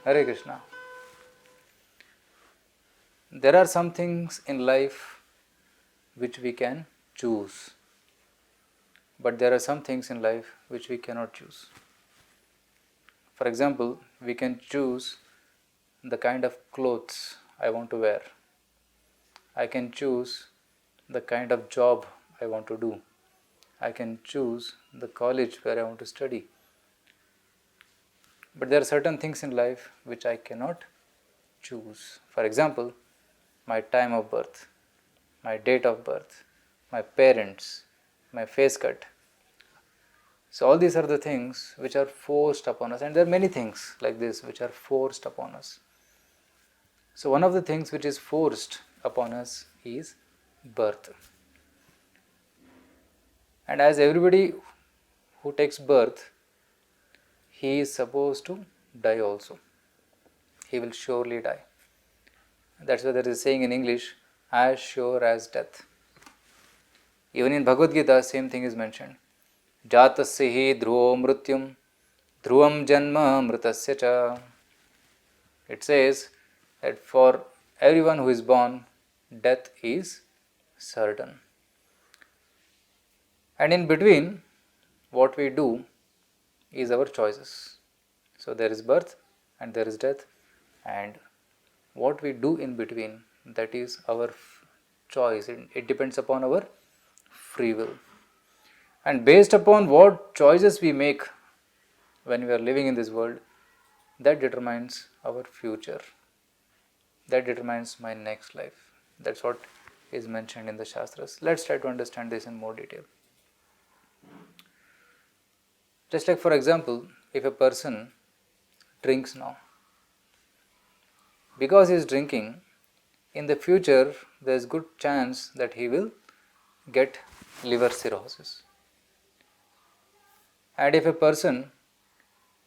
Hare Krishna. There are some things in life which we can choose, but there are some things in life which we cannot choose. For example, we can choose the kind of clothes I want to wear. I can choose the kind of job I want to do. I can choose the college where I want to study. But there are certain things in life which I cannot choose. For example, my time of birth, my date of birth, my parents, my face cut. So all these are the things which are forced upon us, and there are many things like this which are forced upon us. So one of the things which is forced upon us is birth. And as everybody who takes birth, he is supposed to die also. He will surely die. That's why there is a saying in English, as sure as death. Even in Bhagavad Gita, same thing is mentioned. jātasya dhruvo mṛtyum, dhruvaṁ janma mṛtasya ca. It says that for everyone who is born, death is certain. And in between, what we do is our choices. So there is birth and there is death, and what we do in between, that is our choice. It depends upon our free will. And based upon what choices we make when we are living in this world, that determines our future. That determines my next life. That's what is mentioned in the Shastras. Let's try to understand this in more detail. Just like, for example, if a person drinks now, because he is drinking, in the future there is good chance that he will get liver cirrhosis. And if a person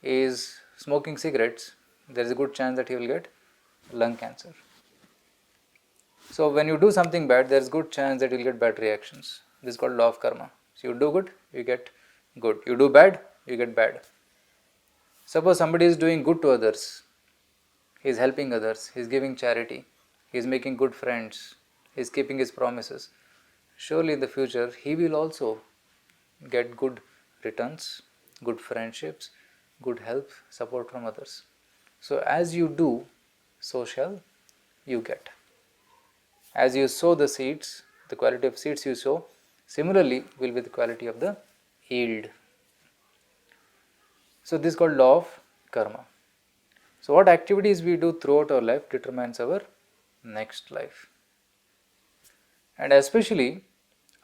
is smoking cigarettes, there is a good chance that he will get lung cancer. So when you do something bad, there is good chance that you will get bad reactions. This is called law of karma. So you do good, you get good. You do bad, you get bad. Suppose somebody is doing good to others, he is helping others, he is giving charity, he is making good friends, he is keeping his promises. Surely in the future he will also get good returns, good friendships, good help, support from others. So as you do, so shall you get. As you sow the seeds, the quality of seeds you sow, similarly will be the quality of the yield. So this is called law of karma. So what activities we do throughout our life determines our next life. And especially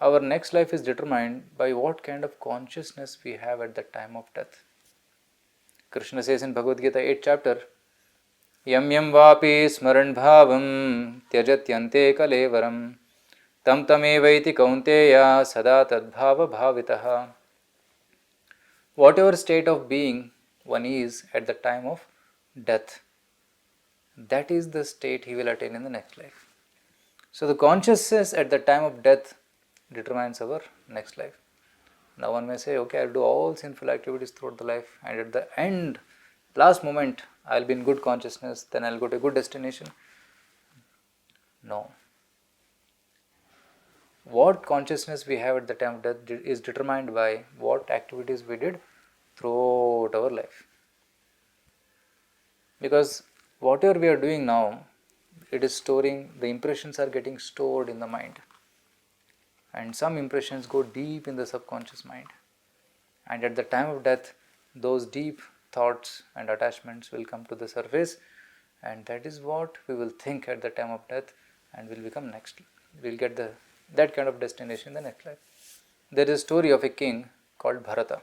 our next life is determined by what kind of consciousness we have at the time of death. Krishna says in Bhagavad Gita 8th chapter, yam yam vāpi smaran bhāvaṁ tyajaty ante kalevaram tam evaiti kaunteya sadā tad-bhāva-bhāvitaḥ. Whatever state of being one is at the time of death, that is the state he will attain in the next life. So the consciousness at the time of death determines our next life. Now one may say, okay, I will do all sinful activities throughout the life, and at the end, last moment, I will be in good consciousness, then I will go to a good destination. No. What consciousness we have at the time of death is determined by what activities we did throughout our life. Because whatever we are doing now, it is storing, the impressions are getting stored in the mind. And some impressions go deep in the subconscious mind. And at the time of death, those deep thoughts and attachments will come to the surface, and that is what we will think at the time of death, and will become next. We will get that kind of destination in the next life. There is a story of a king called Bharata.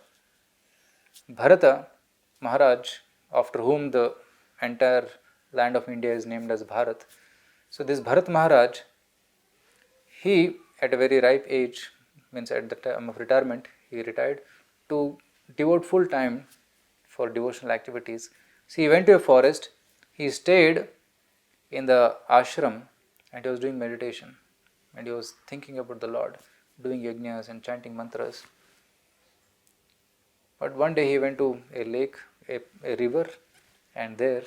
Bharata Maharaj, after whom the entire land of India is named as Bharat. So this Bharat Maharaj, he at a very ripe age, means at the time of retirement, he retired to devote full time for devotional activities. So he went to a forest, he stayed in the ashram, and he was doing meditation, and he was thinking about the Lord, doing yajnas and chanting mantras. But one day he went to a lake, a river, and there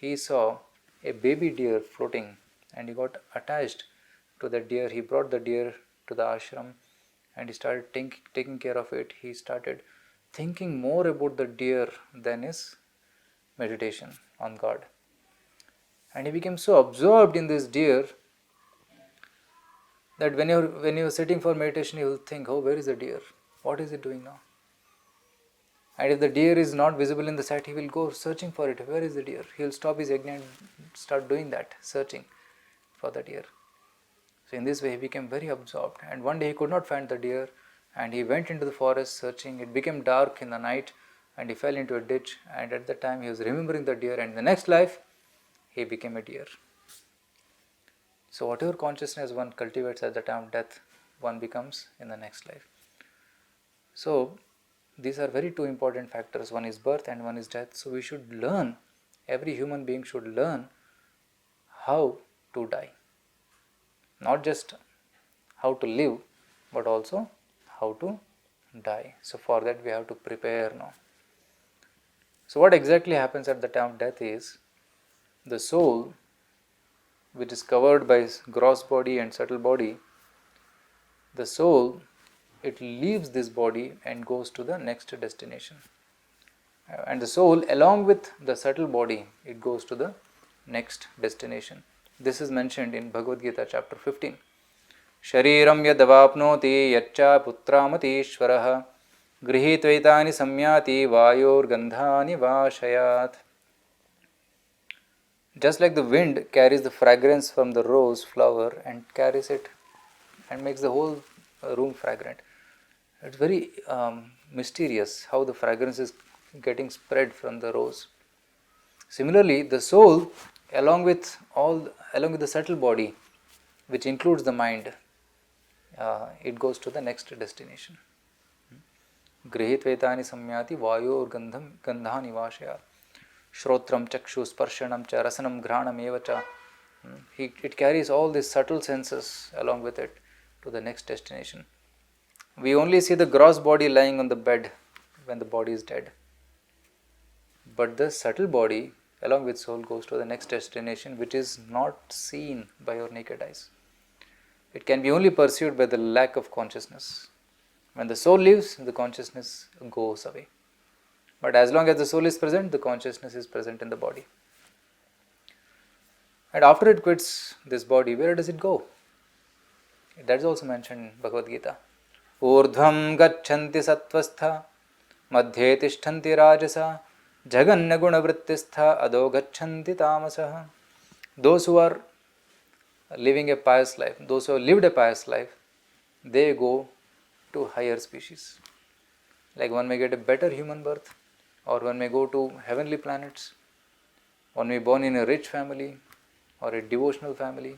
he saw a baby deer floating and he got attached to the deer. He brought the deer to the ashram and he started taking care of it. He started thinking more about the deer than his meditation on God. And he became so absorbed in this deer that when you're sitting for meditation, you will think, oh, where is the deer? What is it doing now? And if the deer is not visible in the sight, he will go searching for it. Where is the deer? He will stop his yajna and start doing that, searching for the deer. So in this way, he became very absorbed. And one day he could not find the deer, and he went into the forest searching. It became dark in the night, and he fell into a ditch. And at that time, he was remembering the deer. And in the next life, he became a deer. So whatever consciousness one cultivates at the time of death, one becomes in the next life. So these are very two important factors. One is birth and one is death. So we should learn, every human being should learn how to die. Not just how to live, but also how to die. So for that we have to prepare now. So what exactly happens at the time of death is, the soul, which is covered by gross body and subtle body, the soul, it leaves this body and goes to the next destination. And the soul, along with the subtle body, it goes to the next destination. This is mentioned in Bhagavad Gita chapter 15. śarīraṁ yad avāpnoti yacca putramatishvaraha grihitvaitani samyati vayor gandhani vāshayat. Just like the wind carries the fragrance from the rose flower and carries it and makes the whole room fragrant. It's very mysterious how the fragrance is getting spread from the rose. Similarly, the soul, along with the subtle body, which includes the mind, it goes to the next destination. Grihitvaitani samyati vayor gandhani vāshayat. Śrotram chakshu sparshanam cha rasanam ghranam evacha. It carries all these subtle senses along with it to the next destination. We only see the gross body lying on the bed when the body is dead. But the subtle body, along with soul, goes to the next destination, which is not seen by your naked eyes. It can be only perceived by the lack of consciousness. When the soul leaves, the consciousness goes away. But as long as the soul is present, the consciousness is present in the body. And after it quits this body, where does it go? That is also mentioned in Bhagavad Gita. Urdhvam gacchanti sattvastha madhye tishtanti rajasa jaganna guna vrittistha ado gacchanti tamasah. Those who are living a pious life, those who have lived a pious life, they go to higher species. Like one may get a better human birth, or one may go to heavenly planets, one may be born in a rich family or a devotional family.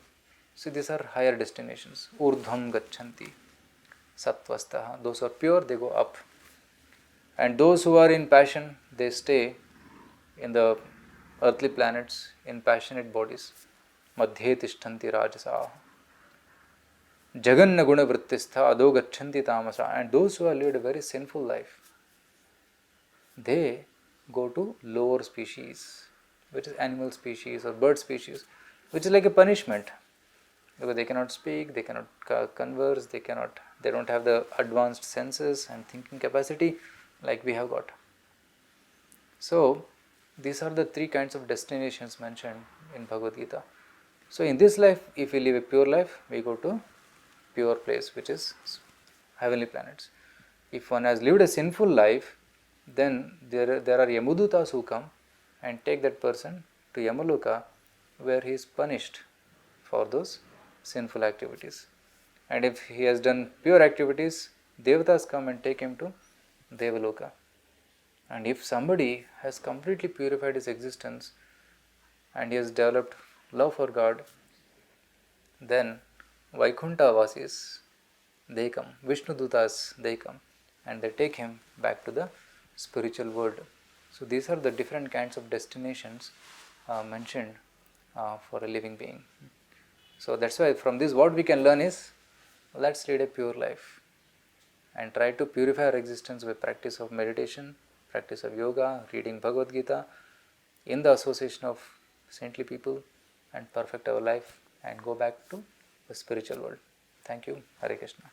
So these are higher destinations. Urdhvam gacchanti sattvastaha. Those who are pure, they go up. And those who are in passion, they stay in the earthly planets in passionate bodies. Madhye tishtanti rajasa. Jaganna guna vrittistha ado gacchanti tamasa. And those who have lived a very sinful life, they go to lower species, which is animal species or bird species, which is like a punishment, because they cannot speak, they cannot converse, they don't have the advanced senses and thinking capacity like we have got. So these are the three kinds of destinations mentioned in Bhagavad Gita. So in this life, if we live a pure life, we go to pure place, which is heavenly planets. If one has lived a sinful life, then there are Yamudutas who come and take that person to Yamaloka, where he is punished for those sinful activities. And if he has done pure activities, Devatas come and take him to Devaloka. And if somebody has completely purified his existence and he has developed love for God, then Vaikunta Vasis, they come, Vishnu Dutas, they come, and they take him back to the spiritual world. So these are the different kinds of destinations mentioned for a living being. So that's why from this what we can learn is, let's lead a pure life and try to purify our existence by practice of meditation, practice of yoga, reading Bhagavad Gita, in the association of saintly people and perfect our life and go back to the spiritual world. Thank you. Hare Krishna.